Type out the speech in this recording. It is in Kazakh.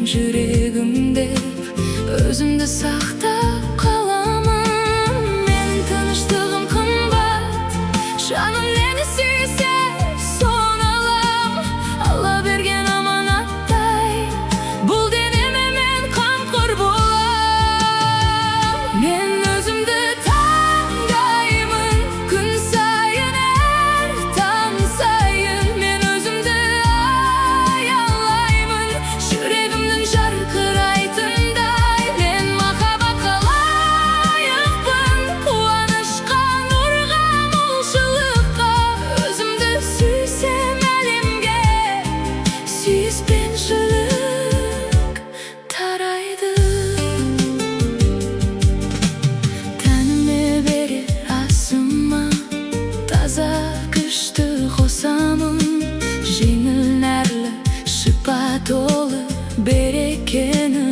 жүрегімде өзімді сақтап қаламын. Менің тыныштығым қымбат, жаным нені сүйсе соны алам. Алла берген аманаттай бұл денеме мен қамқор болам. Мен өзімді таңдаймын күн сайын, әр таң сайын. Мен өзімді аялаймын жүрегімнің жарқырайтындай. Мен махаббатқа лайықпын, қуанышқа, нұрға, молшылыққа. Өзімді сүйсем әлемге сүйіспеншілік тарайды. Тәніме берер асыма таза күшті қосамын. Жеңіл нәрлі шипа толы берекені